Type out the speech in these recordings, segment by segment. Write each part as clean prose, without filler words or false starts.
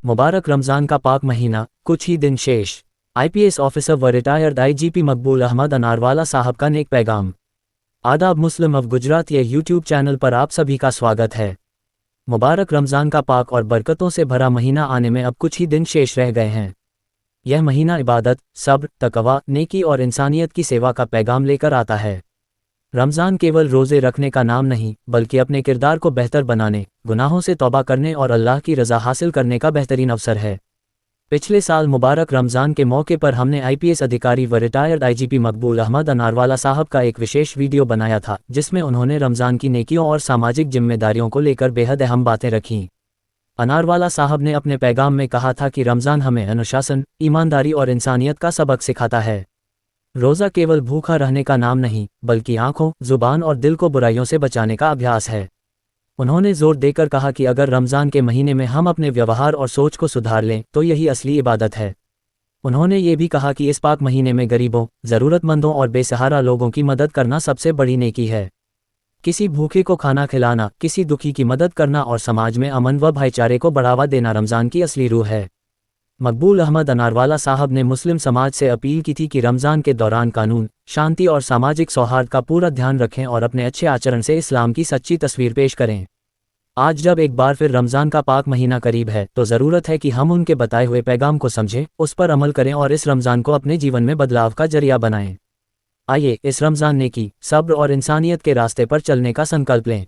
मुबारक रमज़ान का पाक महीना, कुछ ही दिन शेष। आईपीएस ऑफिसर व रिटायर्ड आईजीपी मकबूल अहमद अनारवाला साहब का नेक पैगाम। आदाब मुस्लिम ऑफ गुजरात ये यूट्यूब चैनल पर आप सभी का स्वागत है। मुबारक रमज़ान का पाक और बरकतों से भरा महीना आने में अब कुछ ही दिन शेष रह गए हैं। यह महीना इबादत, सब्र, तकवा, नेकी और इंसानियत की सेवा का पैगाम लेकर आता है। रमज़ान केवल रोज़े रखने का नाम नहीं, बल्कि अपने किरदार को बेहतर बनाने, गुनाहों से तौबा करने और अल्लाह की रज़ा हासिल करने का बेहतरीन अवसर है। पिछले साल मुबारक रमज़ान के मौके पर हमने आईपीएस अधिकारी व रिटायर्ड आईजीपी मकबूल अहमद अनारवाला साहब का एक विशेष वीडियो बनाया था, जिसमें उन्होंने रमज़ान की नेकियों और सामाजिक जिम्मेदारियों को लेकर बेहद अहम बातें रखीं। अनारवाला साहब ने अपने पैगाम में कहा था कि रमज़ान हमें अनुशासन, ईमानदारी और इंसानियत का सबक सिखाता है। रोज़ा केवल भूखा रहने का नाम नहीं, बल्कि आँखों, ज़ुबान और दिल को बुराइयों से बचाने का अभ्यास है। उन्होंने जोर देकर कहा कि अगर रमज़ान के महीने में हम अपने व्यवहार और सोच को सुधार लें तो यही असली इबादत है। उन्होंने ये भी कहा कि इस पाक महीने में गरीबों, ज़रूरतमंदों और बेसहारा लोगों की मदद करना सबसे बड़ी नेकी है। किसी भूखे को खाना खिलाना, किसी दुखी की मदद करना और समाज में अमन व भाईचारे को बढ़ावा देना रमज़ान की असली रूह है। मकबूल अहमद अनारवाला साहब ने मुस्लिम समाज से अपील की थी कि रमज़ान के दौरान कानून, शांति और सामाजिक सौहार्द का पूरा ध्यान रखें और अपने अच्छे आचरण से इस्लाम की सच्ची तस्वीर पेश करें। आज जब एक बार फिर रमज़ान का पाक महीना करीब है, तो ज़रूरत है कि हम उनके बताए हुए पैगाम को समझें, उस पर अमल करें और इस रमज़ान को अपने जीवन में बदलाव का जरिया बनाएं। आइए इस रमज़ान नेकी, सब्र और इंसानियत के रास्ते पर चलने का संकल्प लें।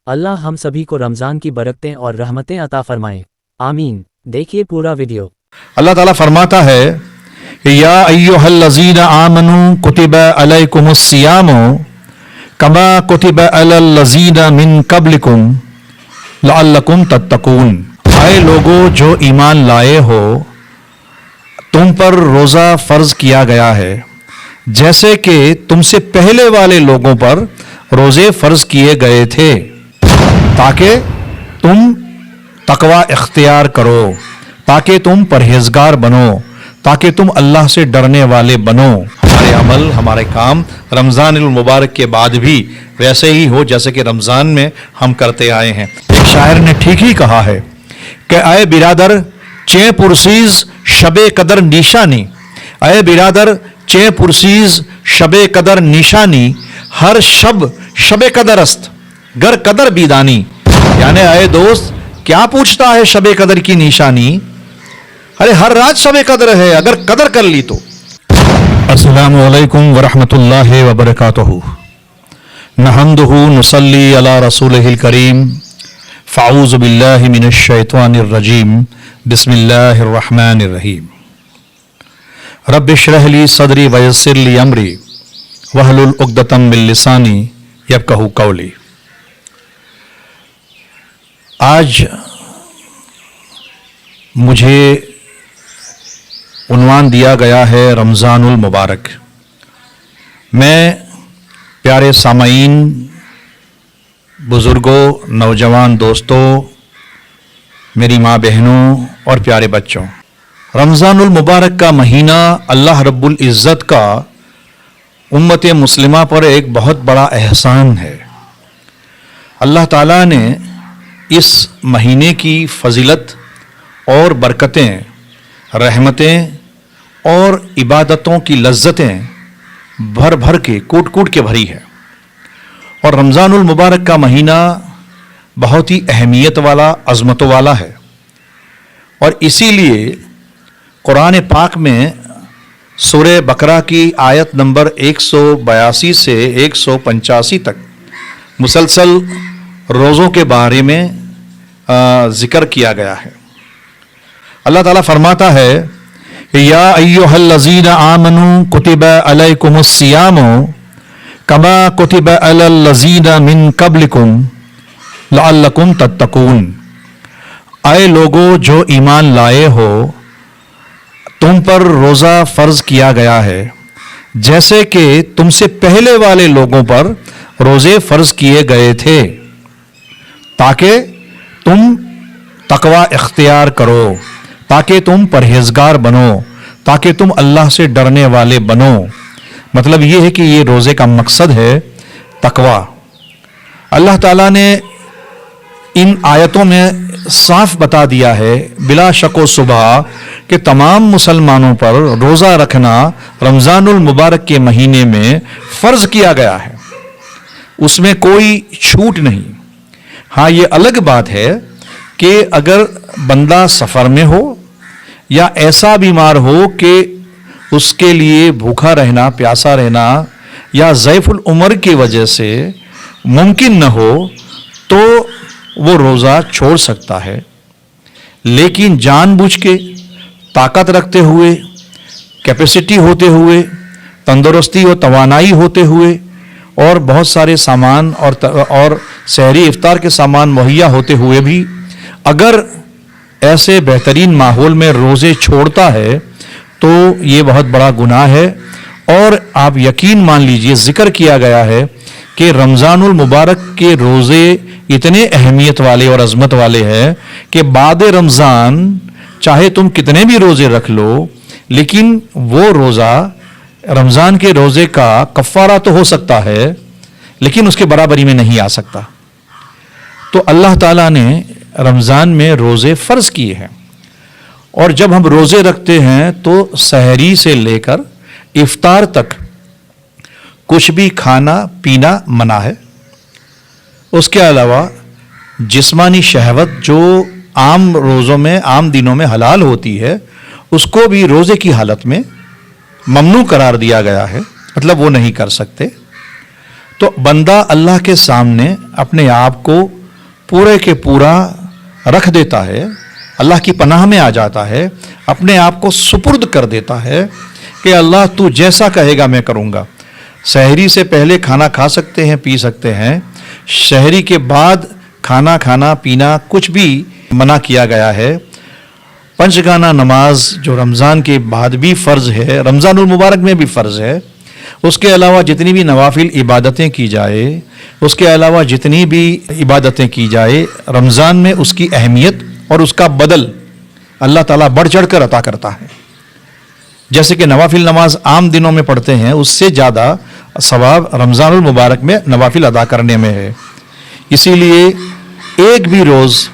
अल्लाह हम सभी को रमज़ान की बरकतें और रहमतें अता फरमाएं। आमीन। देखिए पूरा वीडियो। अल्लाह ताला फरमाता है, या अय्युहल्लज़ीना आमनू कुतिबा अलैकुमुस्सियामु कमा कुतिबा अलल्लज़ीना मिन क़ब्लिकुम लअल्लकुम तत्तकून। आए लोगो जो ईमान लाए हो, तुम पर रोज़ा फ़र्ज किया गया है जैसे कि तुमसे पहले वाले लोगों पर रोज़े फ़र्ज किए गए थे, ताकि तुम तकवा इख्तियार करो, ताकि तुम परहेजगार बनो, ताकि तुम अल्लाह से डरने वाले बनो। हमारे अमल, हमारे काम रमज़ान मुबारक के बाद भी वैसे ही हो जैसे कि रमज़ान में हम करते आए हैं। एक शायर ने ठीक ही कहा है कि आए बिरादर चे पुरसीज शबे कदर निशानी, आए बिरादर चे पुरसीज शबे कदर निशानी, हर शब शबे कदर अस्त गर कदर बीदानी। यानी आए दोस्त, क्या पूछता है शबे कदर की निशानी? अरे हर रात शबे कदर है, अगर कदर कर ली तो। अस्सलामु अलैकुम व रहमतुल्लाहि व बरकातुहू। नहमदुहु नुसल्ली अला रसूलिहिल करीम। फ़अऊज़ु बिल्लाहि मिनश शैतानिर रजीम। बिस्मिल्लाहिर रहमानिर रहीम। रब्बि इश्रह ली सदरी व यस्सिर ली अमरी वहलुल उक़दतम मिन लिसानी यफ़क़हू क़ौली। आज मुझे उन्वान दिया गया है रमज़ानुल मुबारक। मैं प्यारे सामाईन, बुज़ुर्गों, नौजवान दोस्तों, मेरी माँ बहनों और प्यारे बच्चों, रमज़ानुल मुबारक का महीना अल्लाह रब्बुल इज़्ज़त का उम्मत मुस्लिमा पर एक बहुत बड़ा एहसान है। अल्लाह ताला ने इस महीने की फजीलत और बरकतें, रहमतें और इबादतों की लज्जतें भर भर के, कूट कूट के भरी है। और रमज़ानुल मुबारक का महीना बहुत ही अहमियत वाला, अज़मतों वाला है। और इसीलिए कुरान पाक में सूरह बकरा की आयत नंबर 182 से 185 तक मुसलसल रोज़ों के बारे में ज़िक्र किया गया है। अल्लाह ताला फरमाता है, या अय्युहल्लज़ीना आमनू कुतिबा अलैकुमुस्सियामु कमा कुतिबा अलल्लज़ीना मिन क़ब्लिकुम लअल्लकुम तत्तकून। आए लोगो जो ईमान लाए हो, तुम पर रोज़ा फ़र्ज किया गया है जैसे कि तुमसे पहले वाले लोगों पर रोज़े फ़र्ज किए गए थे, ताकि तुम तकवा इख्तियार करो, ताकि तुम परहेजगार बनो, ताकि तुम अल्लाह से डरने वाले बनो। मतलब ये है कि ये रोज़े का मकसद है तकवा। अल्लाह ताला ने ان آیتوں میں صاف بتا دیا ہے بلا شک و شبہ کہ تمام مسلمانوں پر روزہ رکھنا رمضان المبارک کے مہینے میں فرض کیا گیا ہے، اس میں کوئی چھوٹ نہیں۔ ہاں یہ الگ بات ہے کہ اگر بندہ سفر میں ہو یا ایسا بیمار ہو کہ اس کے لیے بھوکا رہنا، پیاسا رہنا یا ضعیف العمر کی وجہ سے ممکن نہ ہو تو وہ روزہ چھوڑ سکتا ہے، لیکن جان بوجھ کے طاقت رکھتے ہوئے، کیپیسٹی ہوتے ہوئے، تندرستی اور توانائی ہوتے ہوئے اور بہت سارے سامان اور سحری افطار کے سامان مہیا ہوتے ہوئے بھی اگر ایسے بہترین ماحول میں روزے چھوڑتا ہے تو یہ بہت بڑا گناہ ہے۔ اور آپ یقین مان لیجئے، ذکر کیا گیا ہے کہ رمضان المبارک کے روزے اتنے اہمیت والے اور عظمت والے ہیں کہ بعد رمضان چاہے تم کتنے بھی روزے رکھ لو، لیکن وہ روزہ رمضان کے روزے کا کفارہ تو ہو سکتا ہے لیکن اس کے برابری میں نہیں آ سکتا۔ تو اللہ تعالیٰ نے رمضان میں روزے فرض کیے ہیں، اور جب ہم روزے رکھتے ہیں تو سحری سے لے کر افطار تک کچھ بھی کھانا پینا منع ہے۔ اس کے علاوہ جسمانی شہوت جو عام روزوں میں، عام دنوں میں حلال ہوتی ہے، اس کو بھی روزے کی حالت میں ممنوع قرار دیا گیا ہے، مطلب وہ نہیں کر سکتے۔ تو بندہ اللہ کے سامنے اپنے آپ کو پورے کے پورا رکھ دیتا ہے، اللہ کی پناہ میں آ جاتا ہے، اپنے آپ کو سپرد کر دیتا ہے کہ اللہ تو جیسا کہے گا میں کروں گا۔ سحری سے پہلے کھانا کھا سکتے ہیں، پی سکتے ہیں، سحری کے بعد کھانا پینا کچھ بھی منع کیا گیا ہے۔ پنچگانہ نماز جو رمضان کے بعد بھی فرض ہے، رمضان المبارک میں بھی فرض ہے، اس کے علاوہ جتنی بھی نوافل عبادتیں کی جائے، اس کے علاوہ جتنی بھی عبادتیں کی جائے، رمضان میں اس کی اہمیت اور اس کا بدل اللہ تعالیٰ بڑھ چڑھ کر عطا کرتا ہے۔ جیسے کہ نوافل نماز عام دنوں میں پڑھتے ہیں، اس سے زیادہ ثواب رمضان المبارک میں نوافل ادا کرنے میں ہے۔ اسی لیے ایک بھی روز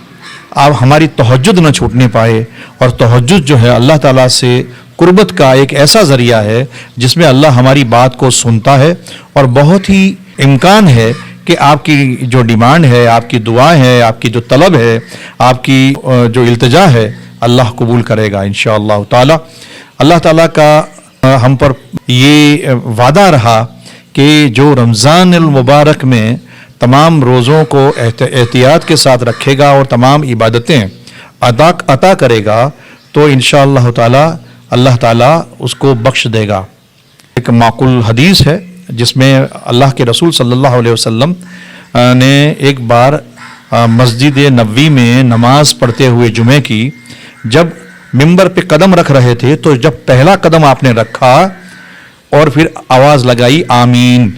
آپ ہماری تہجد نہ چھوٹنے پائے، اور تہجد جو ہے اللہ تعالیٰ سے قربت کا ایک ایسا ذریعہ ہے جس میں اللہ ہماری بات کو سنتا ہے، اور بہت ہی امکان ہے کہ آپ کی جو ڈیمانڈ ہے، آپ کی دعا ہے، آپ کی جو طلب ہے، آپ کی جو التجا ہے، اللہ قبول کرے گا انشاءاللہ تعالی۔ اللہ تعالیٰ کا ہم پر یہ وعدہ رہا کہ جو رمضان المبارک میں تمام روزوں کو احتیاط کے ساتھ رکھے گا اور تمام عبادتیں عطا کرے گا تو انشاءاللہ تعالی اللہ تعالیٰ اس کو بخش دے گا۔ ایک معقول حدیث ہے جس میں اللہ کے رسول صلی اللہ علیہ وسلم نے ایک بار مسجد نبوی میں نماز پڑھتے ہوئے جمعے کی، جب ممبر پہ قدم رکھ رہے تھے تو جب پہلا قدم آپ نے رکھا اور پھر آواز لگائی آمین،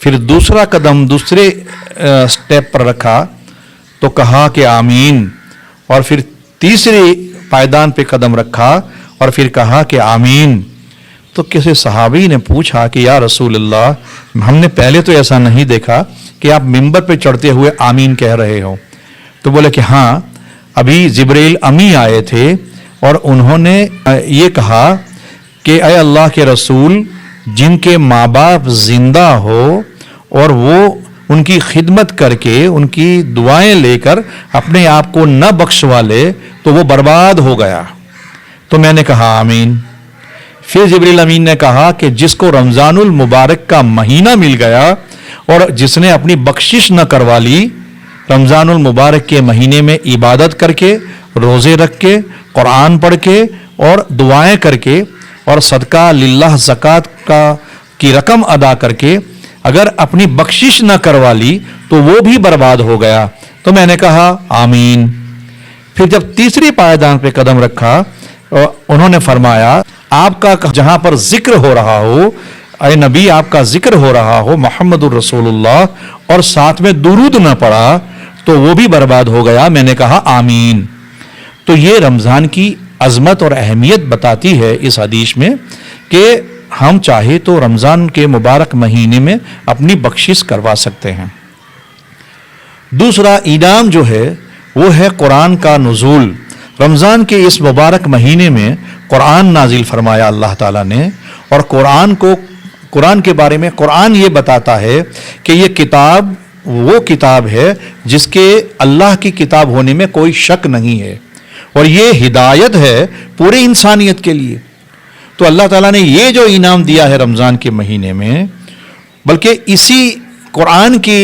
پھر دوسرا قدم دوسرے سٹیپ پر رکھا تو کہا کہ آمین، اور پھر تیسرے پائدان پہ قدم رکھا اور پھر کہا کہ آمین۔ تو کسی صحابی نے پوچھا کہ یا رسول اللہ، ہم نے پہلے تو ایسا نہیں دیکھا کہ آپ ممبر پہ چڑھتے ہوئے آمین کہہ رہے ہو۔ تو بولے کہ ہاں، ابھی جبرائیل امی آئے تھے اور انہوں نے یہ کہا کہ اے اللہ کے رسول، جن کے ماں باپ زندہ ہو اور وہ ان کی خدمت کر کے ان کی دعائیں لے کر اپنے آپ کو نہ بخشوا لے تو وہ برباد ہو گیا۔ تو میں نے کہا آمین۔ پھر جبرائیل امین نے کہا کہ جس کو رمضان المبارک کا مہینہ مل گیا اور جس نے اپنی بخشش نہ کروا لی، رمضان المبارک کے مہینے میں عبادت کر کے، روزے رکھ کے، قرآن پڑھ کے اور دعائیں کر کے اور صدقہ للہ زکوٰۃ کی رقم ادا کر کے اگر اپنی بخشش نہ کروا لی تو وہ بھی برباد ہو گیا۔ تو میں نے کہا آمین۔ پھر جب تیسری پائیدان پہ قدم رکھا، انہوں نے فرمایا آپ کا جہاں پر ذکر ہو رہا ہو، اے نبی آپ کا ذکر ہو رہا ہو محمد الرسول اللہ، اور ساتھ میں درود نہ پڑا تو وہ بھی برباد ہو گیا۔ میں نے کہا آمین۔ تو یہ رمضان کی عظمت اور اہمیت بتاتی ہے اس حدیث میں کہ ہم چاہے تو رمضان کے مبارک مہینے میں اپنی بخشش کروا سکتے ہیں۔ दूसरा इनाम जो है वो है कुरान का नुज़ूल। रमज़ान के इस मुबारक महीने में कुरान नाजिल फरमाया अल्लाह ताला ने, और कुरान के बारे में कुरान ये बताता है कि ये किताब वो किताब है जिसके अल्लाह की किताब होने में कोई शक नहीं है, और ये हिदायत है पूरी इंसानियत के लिए। तो अल्लाह ताला ने ये जो इनाम दिया है रमज़ान के महीने में, बल्कि इसी कुरान की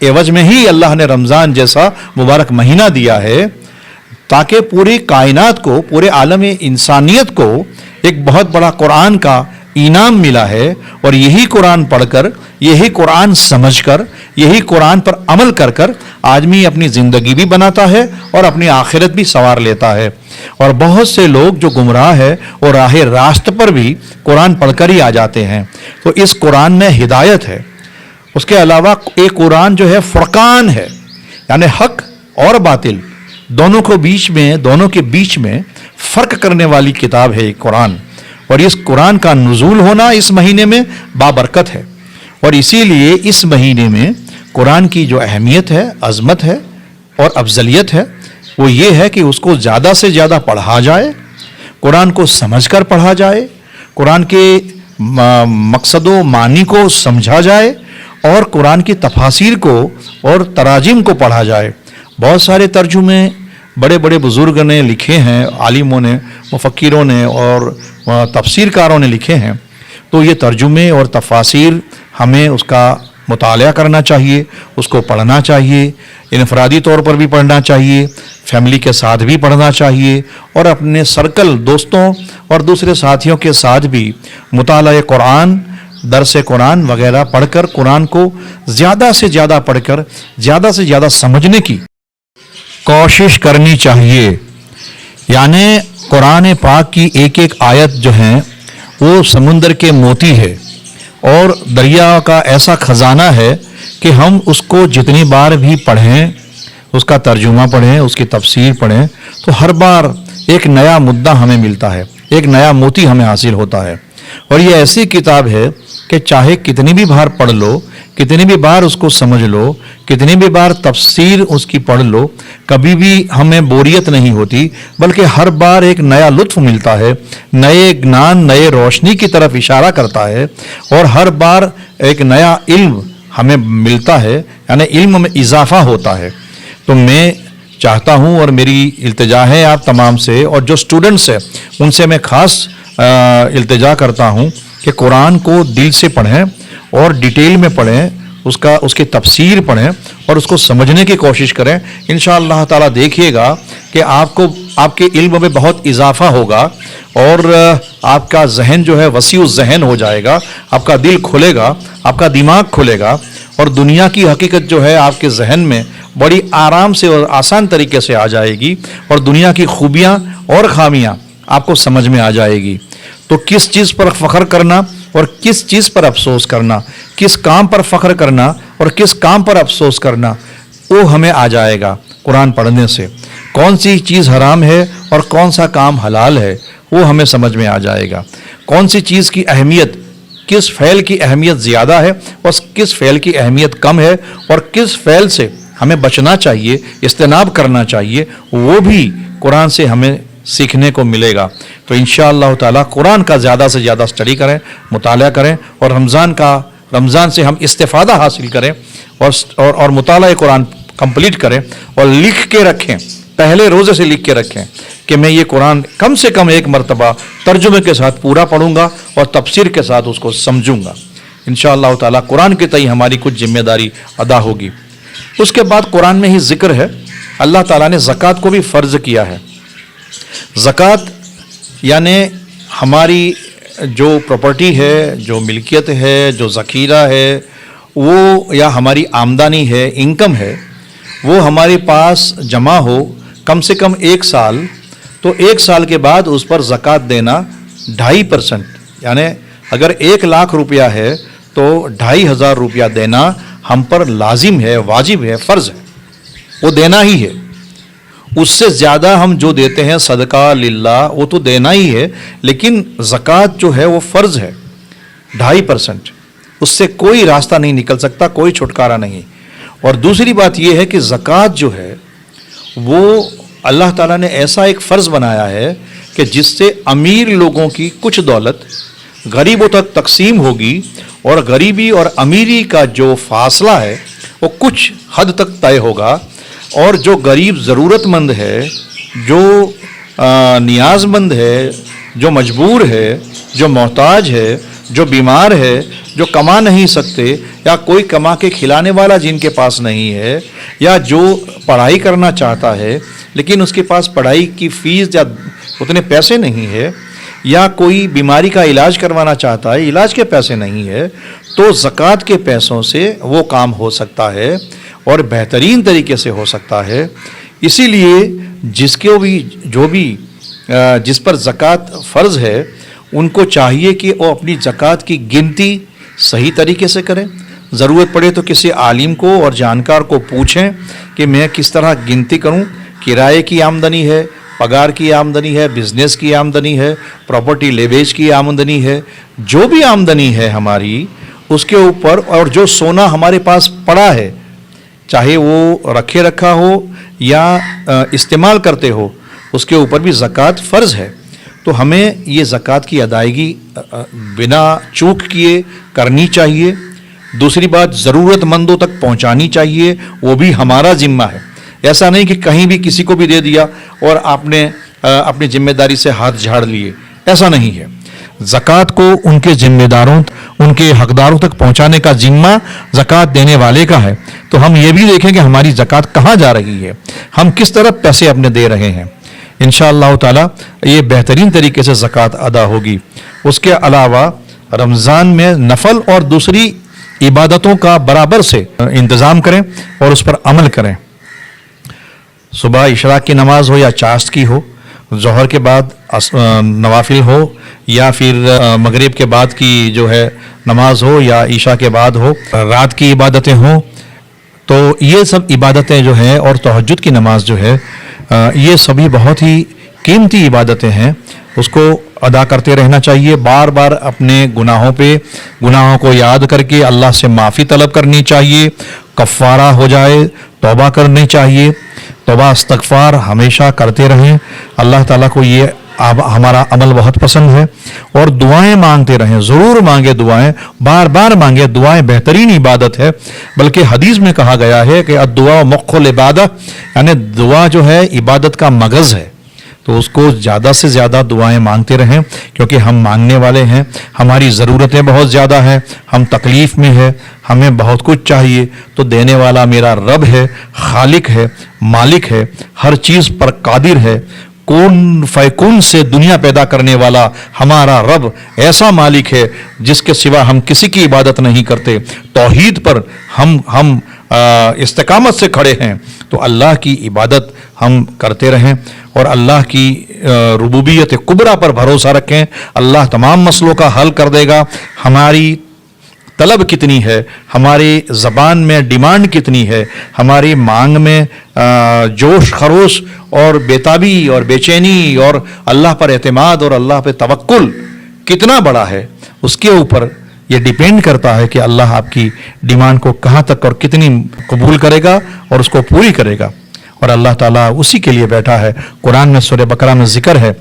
एवज में ही अल्लाह ने रमज़ान जैसा मुबारक महीना दिया है, ताकि पूरी कायनात को, पूरे आलम इंसानियत को एक बहुत बड़ा कुरान का इनाम मिला है। और यही कुरान पढ़कर, यही कुरान समझकर, यही कुरान पर अमल कर कर आदमी अपनी ज़िंदगी भी बनाता है और अपनी आखिरत भी संवार लेता है। और बहुत से लोग जो गुमराह है और राह रास्त पर भी कुरान पढ़कर ही आ जाते हैं। तो इस कुरान में हिदायत है। उसके अलावा एक कुरान जो है फुरकान है, यानी हक और बातिल दोनों के बीच में फ़र्क करने वाली किताब है ये कुरान। और इस कुरान का नुज़ूल होना इस महीने में बाबरकत है, और इसीलिए इस महीने में कुरान की जो अहमियत है, अज़मत है और अफजलियत है, वो ये है कि उसको ज़्यादा से ज़्यादा पढ़ा जाए, कुरान को समझकर पढ़ा जाए, कुरान के मकसदो मानी को समझा जाए, और कुरान की तफासिर को और तराजिम को पढ़ा जाए। बहुत सारे तर्जुमे बड़े बड़े बुज़ुर्ग ने लिखे हैं, आलिमों ने, मुफक्किरों ने और तफसीरकारों ने लिखे हैं। तो ये तर्जुमे और तफासिर हमें उसका मुताला करना चाहिए, उसको पढ़ना चाहिए, इनफरादी तौर पर भी पढ़ना चाहिए, फैमिली के साथ भी पढ़ना चाहिए, और अपने सर्कल, दोस्तों और दूसरे साथियों के साथ भी मुताला कुरान, दरस कुरान वगैरह पढ़कर कुरान को ज़्यादा से ज़्यादा पढ़कर ज़्यादा से ज़्यादा समझने की कोशिश करनी चाहिए। यानी कुरान पाक की एक एक आयत जो है वो समुंदर के मोती है और दरिया का ऐसा ख़जाना है कि हम उसको जितनी बार भी पढ़ें, उसका तर्जुमा पढ़ें, उसकी तफसीर पढ़ें, तो हर बार एक नया मुद्दा हमें मिलता है, एक नया मोती हमें हासिल होता है। और ये ऐसी किताब है कि चाहे कितनी भी बार पढ़ लो, कितनी भी बार उसको समझ लो, कितनी भी बार तफसीर उसकी पढ़ लो, कभी भी हमें बोरियत नहीं होती, बल्कि हर बार एक नया लुत्फ मिलता है, नए ज्ञान, नए रोशनी की तरफ इशारा करता है, और हर बार एक नया इल्म हमें मिलता है, यानी इल्म में इजाफा होता है। तो मैं चाहता हूँ और मेरी इल्तिजा है आप तमाम से, और जो स्टूडेंट्स हैं उनसे मैं ख़ास इल्तिजा करता हूँ कि कुरान को दिल से पढ़ें और डिटेल में पढ़ें, उसकी तफसीर पढ़ें और उसको समझने की कोशिश करें। इंशाअल्लाह ताला देखिएगा कि आपके इल्म में बहुत इजाफा होगा और आपका जहन जो है वसीउ जहन हो जाएगा, आपका दिल खुलेगा, आपका दिमाग खुलेगा, और दुनिया की हकीकत जो है आपके जहन में बड़ी आराम से और आसान तरीके से आ जाएगी, और दुनिया की खूबियाँ और खामियाँ आपको समझ में आ जाएगी। तो किस चीज़ पर फ़ख्र करना और किस चीज़ पर अफसोस करना, किस काम पर फ़ख्र करना और किस काम पर अफसोस करना, वो हमें आ जाएगा कुरान पढ़ने से। कौन सी चीज़ हराम है और कौन सा काम हलाल है, वो हमें समझ में आ जाएगा। कौन सी चीज़ की अहमियत, किस फ़ैल की अहमियत ज़्यादा है और किस फ़ैल की अहमियत कम है, और किस फ़ैल से हमें बचना चाहिए, इज्तनाब करना चाहिए, वो भी कुरान से हमें सीखने को मिलेगा। तो इंशाअल्लाह ताला कुरान का ज़्यादा से ज़्यादा स्टडी करें, मुताला करें, और रमज़ान से हम इस्तिफ़ादा हासिल करें और मुताला कुरान कंप्लीट करें और लिख के रखें, पहले रोज़े से लिख के रखें कि मैं ये कुरान कम से कम एक मरतबा तर्जुमे के साथ पूरा पढ़ूंगा और तफसीर के साथ उसको समझूंगा। इंशाअल्लाह ताला कुरान के तई हमारी कुछ जिम्मेदारी अदा होगी। उसके बाद कुरान में ही जिक्र है, अल्लाह ताला ने ज़कात को भी फ़र्ज़ किया है। ज़कात यानी हमारी जो प्रॉपर्टी है, जो मिल्कियत है, जो ज़ख़ीरा है, वो या हमारी आमदनी है, इनकम है, वो हमारे पास जमा हो कम से कम 1 साल, तो 1 साल के बाद उस पर ज़कात देना 2.5%, यानी अगर 1 लाख रुपया है तो 2,500 रुपया देना हम पर लाजिम है, वाजिब है, फ़र्ज़ है, वो देना ही है। उससे ज़्यादा हम जो देते हैं सदका लिल्लाह, वो तो देना ही है, लेकिन ज़कात जो है वो फ़र्ज़ है 2.5%, उससे कोई रास्ता नहीं निकल सकता, कोई छुटकारा नहीं। اور دوسری بات یہ ہے کہ زکوٰۃ جو ہے وہ اللہ تعالیٰ نے ایسا ایک فرض بنایا ہے کہ جس سے امیر لوگوں کی کچھ دولت غریبوں تک تقسیم ہوگی، اور غریبی اور امیری کا جو فاصلہ ہے وہ کچھ حد تک طے ہوگا، اور جو غریب ضرورت مند ہے، جو نیاز مند ہے، جو مجبور ہے، جو محتاج ہے، جو بیمار ہے، جو کما نہیں سکتے، یا کوئی کما کے کھلانے والا جن کے پاس نہیں ہے، یا جو پڑھائی کرنا چاہتا ہے لیکن اس کے پاس پڑھائی کی فیس یا اتنے پیسے نہیں ہے، یا کوئی بیماری کا علاج کروانا چاہتا ہے، علاج کے پیسے نہیں ہے، تو زکوٰۃ کے پیسوں سے وہ کام ہو سکتا ہے اور بہترین طریقے سے ہو سکتا ہے۔ اسی لیے جس پر زکوٰۃ فرض ہے ان کو چاہیے کہ وہ اپنی زکوٰۃ کی گنتی صحیح طریقے سے کریں، ضرورت پڑے تو کسی عالم کو اور جانکار کو پوچھیں کہ میں کس طرح گنتی کروں، کرائے کی آمدنی ہے، پگار کی آمدنی ہے، بزنس کی آمدنی ہے، پراپرٹی لیویج کی آمدنی ہے، جو بھی آمدنی ہے ہماری اس کے اوپر، اور جو سونا ہمارے پاس پڑا ہے چاہے وہ رکھے رکھا ہو یا استعمال کرتے ہو، اس کے اوپر بھی زکوٰۃ فرض ہے۔ تو ہمیں یہ زکوٰۃ کی ادائیگی بنا چوک کیے کرنی چاہیے۔ دوسری بات، ضرورت مندوں تک پہنچانی چاہیے، وہ بھی ہمارا ذمہ ہے۔ ایسا نہیں کہ کہیں بھی کسی کو بھی دے دیا اور آپ نے اپنی ذمہ داری سے ہاتھ جھاڑ لیے، ایسا نہیں ہے۔ زکوٰۃ کو ان کے ذمہ داروں، ان کے حقداروں تک پہنچانے کا ذمہ زکوٰۃ دینے والے کا ہے۔ تو ہم یہ بھی دیکھیں کہ ہماری زکوٰۃ کہاں جا رہی ہے، ہم کس طرح پیسے اپنے دے رہے ہیں۔ انشاءاللہ تعالی یہ بہترین طریقے سے زکوٰۃ ادا ہوگی۔ اس کے علاوہ رمضان میں نفل اور دوسری عبادتوں کا برابر سے انتظام کریں اور اس پر عمل کریں۔ صبح اشراق کی نماز ہو یا چاشت کی ہو، ظہر کے بعد نوافل ہو، یا پھر مغرب کے بعد کی جو ہے نماز ہو، یا عشاء کے بعد ہو، رات کی عبادتیں ہوں، تو یہ سب عبادتیں جو ہیں اور تہجد کی نماز جو ہے یہ سبھی بہت ہی قیمتی عبادتیں ہیں، اس کو ادا کرتے رہنا چاہیے۔ بار بار اپنے گناہوں کو یاد کر کے اللہ سے معافی طلب کرنی چاہیے، کفارہ ہو جائے، توبہ کرنی چاہیے، توبہ استغفار ہمیشہ کرتے رہیں۔ اللہ تعالیٰ کو یہ ہمارا عمل بہت پسند ہے، اور دعائیں مانگتے رہیں، ضرور مانگے دعائیں، بار بار مانگے دعائیں، بہترین عبادت ہے۔ بلکہ حدیث میں کہا گیا ہے کہ الدعاء مخ العبادہ، یعنی دعا جو ہے عبادت کا مغز ہے، تو اس کو زیادہ سے زیادہ دعائیں مانگتے رہیں، کیونکہ ہم مانگنے والے ہیں، ہماری ضرورتیں بہت زیادہ ہیں، ہم تکلیف میں ہیں، ہمیں بہت کچھ چاہیے، تو دینے والا میرا رب ہے، خالق ہے، مالک ہے، ہر چیز پر قادر ہے۔ کون فیکون سے دنیا پیدا کرنے والا ہمارا رب ایسا مالک ہے جس کے سوا ہم کسی کی عبادت نہیں کرتے۔ توحید پر ہم استقامت سے کھڑے ہیں، تو اللہ کی عبادت ہم کرتے رہیں، اور اللہ کی ربوبیت کبریٰ پر بھروسہ رکھیں۔ اللہ تمام مسئلوں کا حل کر دے گا۔ ہماری طلب کتنی ہے، ہماری زبان میں ڈیمانڈ کتنی ہے، ہماری مانگ میں جوش خروش اور بیتابی اور بے چینی اور اللہ پر اعتماد اور اللہ پہ توکل کتنا بڑا ہے، اس کے اوپر یہ ڈیپینڈ کرتا ہے کہ اللہ آپ کی ڈیمانڈ کو کہاں تک اور کتنی قبول کرے گا اور اس کو پوری کرے گا۔ اور اللہ تعالیٰ اسی کے لیے بیٹھا ہے۔ قرآن میں سورہ بقرہ میں ذکر ہے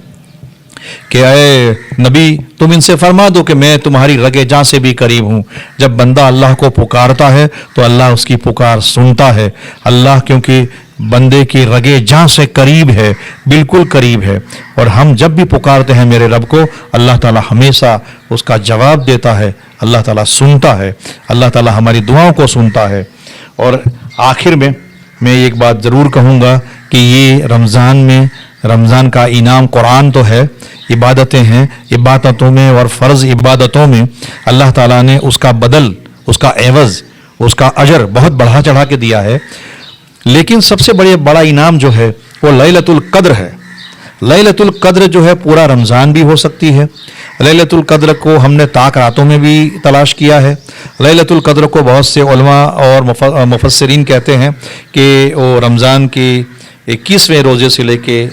کہ اے نبی تم ان سے فرما دو کہ میں تمہاری رگے جاں سے بھی قریب ہوں۔ جب بندہ اللہ کو پکارتا ہے تو اللہ اس کی پکار سنتا ہے۔ اللہ کیونکہ بندے کی رگے جاں سے قریب ہے، بالکل قریب ہے، اور ہم جب بھی پکارتے ہیں میرے رب کو، اللہ تعالیٰ ہمیشہ اس کا جواب دیتا ہے، اللہ تعالیٰ سنتا ہے، اللہ تعالیٰ ہماری دعاؤں کو سنتا ہے۔ اور آخر میں ایک بات ضرور کہوں گا کہ یہ رمضان کا انعام قرآن تو ہے، عبادتیں ہیں، عبادتوں میں اور فرض عبادتوں میں اللہ تعالیٰ نے اس کا بدل، اس کا عوض، اس کا اجر بہت بڑھا چڑھا کے دیا ہے۔ لیکن سب سے بڑا انعام جو ہے وہ لیلۃ القدر ہے۔ لیلۃ القدر جو ہے پورا رمضان بھی ہو سکتی ہے۔ لیلۃ القدر کو ہم نے طاق راتوں میں بھی تلاش کیا ہے۔ لیلۃ القدر کو بہت سے علماء اور مفسرین کہتے ہیں کہ وہ رمضان کی 21ویں روزے سے لے کے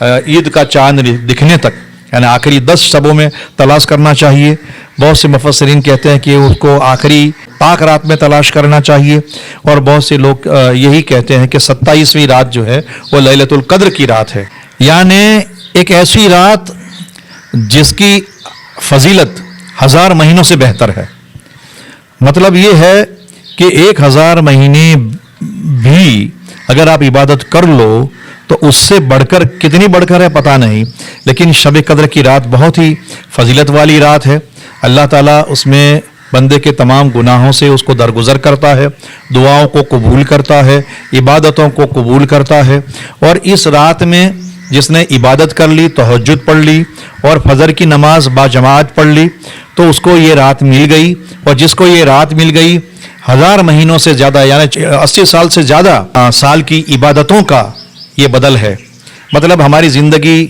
عید کا چاند دکھنے تک، यानी आखिरी 10 शबों में तलाश करना चाहिए। बहुत से मुफस्सिरीन कहते हैं कि उसको आखिरी पाक रात में तलाश करना चाहिए, और बहुत से लोग यही कहते हैं कि 27वीं रात जो है वो लैलतुल कद्र की रात है, यानी एक ऐसी रात जिसकी फजीलत 1000 महीनों से बेहतर है। मतलब ये है कि 1000 महीने भी अगर आप इबादत कर लो तो उससे बढ़कर, कितनी बढ़कर है पता नहीं, लेकिन शब कद्र की रात बहुत ही फजीलत वाली रात है। अल्लाह ताला उसमें बंदे के तमाम गुनाहों से उसको दरगुजर करता है, दुआओं को कबूल करता है, इबादतों को कबूल करता है। और इस रात में जिसने इबादत कर ली, तहज्जुद पढ़ ली और फजर की नमाज बाजमात पढ़ ली, तो उसको ये रात मिल गई। और जिसको ये रात मिल गई 1000 महीनों से ज़्यादा, यानी 80 साल से ज़्यादा साल की इबादतों का ये बदल है। मतलब हमारी ज़िंदगी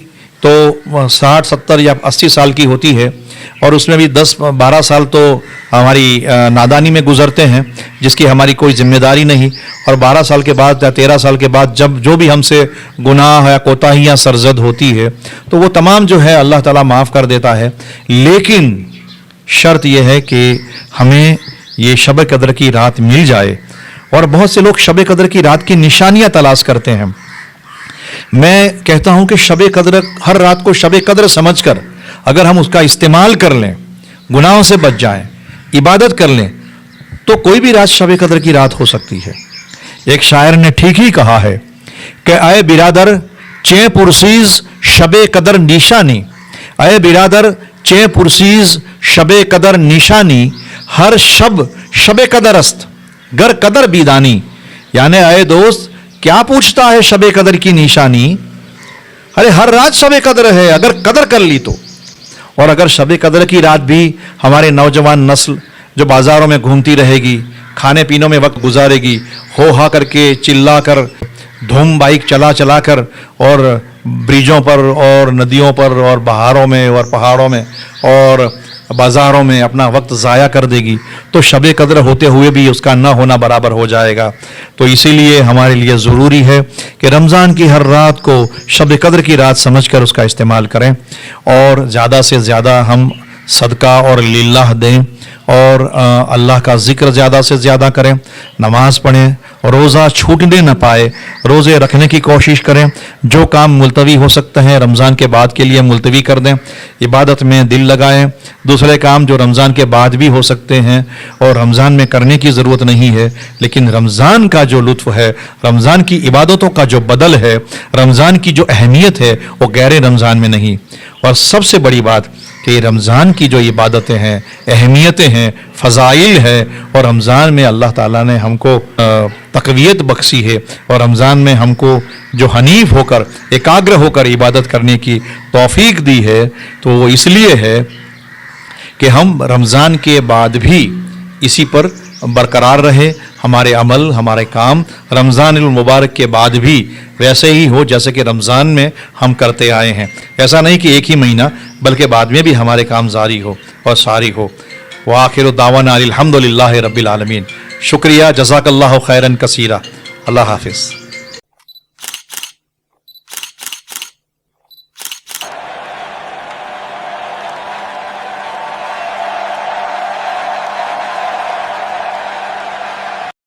तो 60, 70 या 80 साल की होती है, और उसमें भी 10-12 साल तो हमारी नादानी में गुजरते हैं, जिसकी हमारी कोई जिम्मेदारी नहीं। और 12 साल के बाद या 13 साल के बाद जब जो भी हमसे गुनाह या कोताहियाँ सरजद होती है, तो वो तमाम जो है अल्लाह ताला माफ़ कर देता है। लेकिन शर्त यह है कि हमें ये शब कद्र की रात मिल जाए। और बहुत से लोग शब कद्र की रात की निशानियाँ तलाश करते हैं। मैं कहता हूँ कि शब कद्र, हर रात को शब कद्र समझकर अगर हम उसका इस्तेमाल कर लें, गुनाहों से बच जाएं, इबादत कर लें, तो कोई भी रात शब कद्र की रात हो सकती है। एक शायर ने ठीक ही कहा है कि आए बिरादर चे पुरसीज शब कद्र निशानी, आए बिरादर चे पुरसीज शब कद्र निशानी, हर शब कद्र अस्त गर कदर बीदानी। यानी आए दोस्त, क्या पूछता है शब कद्र की निशानी? अरे हर रात शब कद्र है अगर कदर कर ली तो। और अगर शब कद्र की रात भी हमारे नौजवान नस्ल जो बाजारों में घूमती रहेगी, खाने पीनों में वक्त गुजारेगी, हो हा करके चिल्ला कर, धूम बाइक चला चला कर, और ब्रिजों पर और नदियों पर और बहारों में और पहाड़ों में और बाज़ारों में अपना वक्त ज़ाया कर देगी, तो शब कद्र होते हुए भी उसका न होना बराबर हो जाएगा। तो इसीलिए हमारे लिए ज़रूरी है कि रमज़ान की हर रात को शब कद्र की रात समझकर उसका इस्तेमाल करें, और ज़्यादा से ज़्यादा हम सदका और लिल्लाह दें, और अल्लाह का ज़िक्र ज़्यादा से ज़्यादा करें, नमाज पढ़ें, रोज़ा छूटने न पाए, रोज़े रखने की कोशिश करें। जो काम मुलतवी हो सकते हैं रमज़ान के बाद के लिए मुलतवी कर दें, इबादत में दिल लगाएं। दूसरे काम जो रमज़ान के बाद भी हो सकते हैं और रमज़ान में करने की ज़रूरत नहीं है, लेकिन रमज़ान का जो लुत्फ़ है, रमज़ान की इबादतों का जो बदल है, रमज़ान की जो अहमियत है, वो गैर रमज़ान में नहीं। और सबसे बड़ी बात कि रमज़ान की जो इबादतें हैं, अहमियतें हैं, फ़ज़ाइल है, और रमज़ान में अल्लाह ताला ने हमको तक़वियत बख्शी है, और रमज़ान में हमको जो हनीफ होकर, एकाग्र होकर इबादत करने की तौफ़ीक दी है, तो वो इसलिए है कि हम रमज़ान के बाद भी इसी पर बरकरार रहे, हमारे अमल, हमारे काम रमज़ान मुबारक के बाद भी वैसे ही हो जैसे कि रमज़ान में हम करते आए हैं। ऐसा नहीं कि एक ही महीना, बल्कि बाद में भी हमारे काम जारी हो और सारी हो। व आखिर दावाना अल्हम्दुलिल्लाहि रब्बिल आलमीन। शुक्रिया, जज़ाकल्लाहु खैरन कसीरा। अल्लाह हाफिज़।